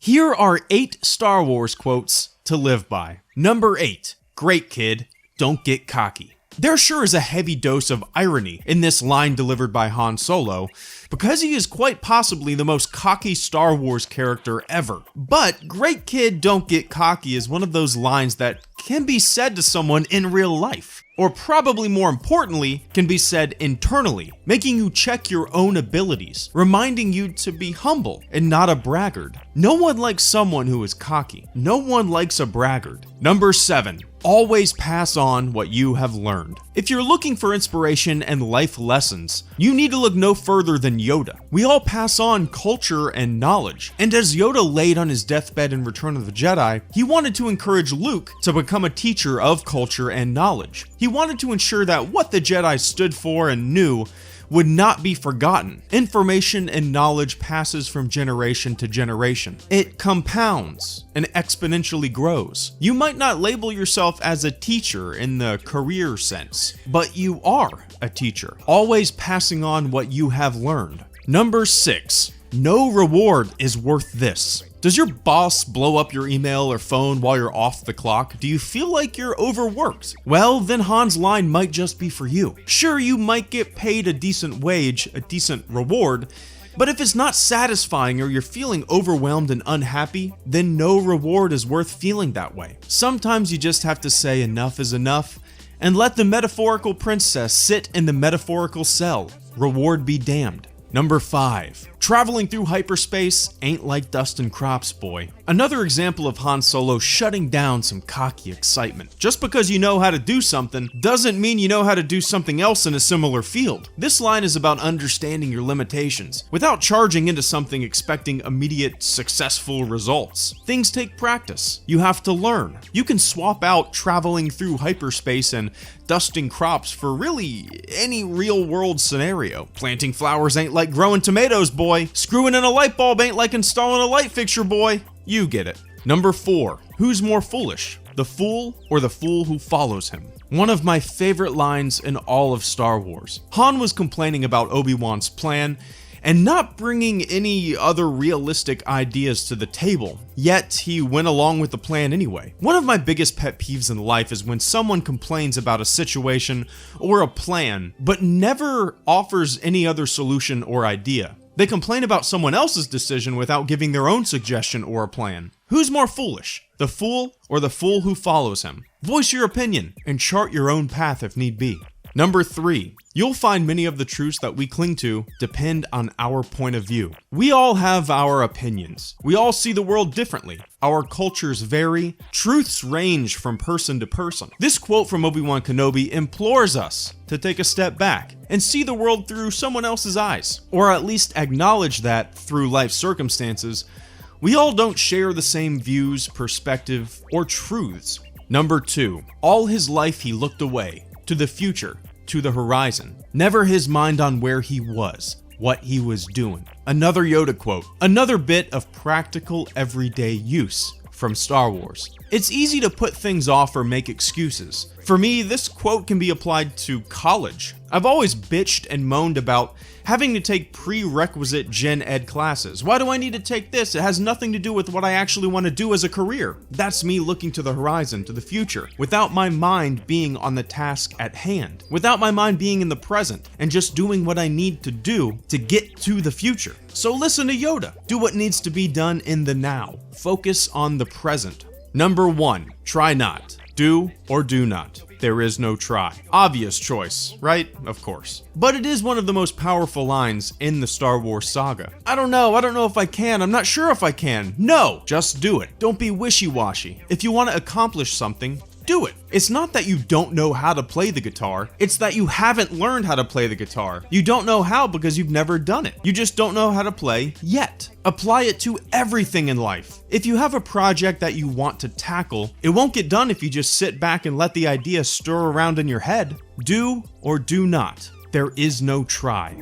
Here are 8 Star Wars quotes to live by. Number 8, great kid, don't get cocky. There sure is a heavy dose of irony in this line delivered by Han Solo, because he is quite possibly the most cocky Star Wars character ever. But great kid don't get cocky is one of those lines that can be said to someone in real life. Or probably more importantly, can be said internally, making you check your own abilities, reminding you to be humble and not a braggart. No one likes someone who is cocky. No one likes a braggart. Number 7, always pass on what you have learned. If you're looking for inspiration and life lessons, you need to look no further than Yoda. We all pass on culture and knowledge, and as Yoda laid on his deathbed in Return of the Jedi, he wanted to encourage Luke to become a teacher of culture and knowledge. He wanted to ensure that what the Jedi stood for and knew would not be forgotten. Information and knowledge passes from generation to generation. It compounds and exponentially grows. You might not label yourself as a teacher in the career sense, but you are a teacher, always passing on what you have learned. Number 6, no reward is worth this. Does your boss blow up your email or phone while you're off the clock? Do you feel like you're overworked? Well, then Han's line might just be for you. Sure, you might get paid a decent wage, a decent reward, but if it's not satisfying or you're feeling overwhelmed and unhappy, then no reward is worth feeling that way. Sometimes you just have to say enough is enough and let the metaphorical princess sit in the metaphorical cell. Reward be damned. Number 5, traveling through hyperspace ain't like dustin' crops, boy. Another example of Han Solo shutting down some cocky excitement. Just because you know how to do something doesn't mean you know how to do something else in a similar field. This line is about understanding your limitations without charging into something expecting immediate successful results. Things take practice. You have to learn. You can swap out traveling through hyperspace and dusting crops for really any real world scenario. Planting flowers ain't like growing tomatoes, boy. Screwing in a light bulb ain't like installing a light fixture, boy. You get it. Number 4, who's more foolish, the fool or the fool who follows him? One of my favorite lines in all of Star Wars. Han was complaining about Obi-Wan's plan and not bringing any other realistic ideas to the table, yet he went along with the plan anyway. One of my biggest pet peeves in life is when someone complains about a situation or a plan, but never offers any other solution or idea. They complain about someone else's decision without giving their own suggestion or a plan. Who's more foolish, the fool or the fool who follows him? Voice your opinion and chart your own path if need be. Number 3, you'll find many of the truths that we cling to depend on our point of view. We all have our opinions. We all see the world differently. Our cultures vary. Truths range from person to person. This quote from Obi-Wan Kenobi implores us to take a step back and see the world through someone else's eyes, or at least acknowledge that through life circumstances, we all don't share the same views, perspective, or truths. Number 2, all his life he looked away, to the future, to the horizon, never his mind on where he was, what he was doing. Another Yoda quote, another bit of practical everyday use from Star Wars. It's easy to put things off or make excuses. For me, this quote can be applied to college. I've always bitched and moaned about having to take prerequisite gen ed classes. Why do I need to take this? It has nothing to do with what I actually want to do as a career. That's me looking to the horizon, to the future, without my mind being on the task at hand, without my mind being in the present and just doing what I need to do to get to the future. So listen to Yoda. Do what needs to be done in the now. Focus on the present. Number 1, try not. Do or do not. There is no try. Obvious choice, right? Of course. But it is one of the most powerful lines in the Star Wars saga. I don't know if I can. I'm not sure if I can. No, just do it. Don't be wishy-washy. If you want to accomplish something, do it. It's not that you don't know how to play the guitar, it's that you haven't learned how to play the guitar. You don't know how because you've never done it. You just don't know how to play yet. Apply it to everything in life. If you have a project that you want to tackle, it won't get done if you just sit back and let the idea stir around in your head. Do or do not. There is no try.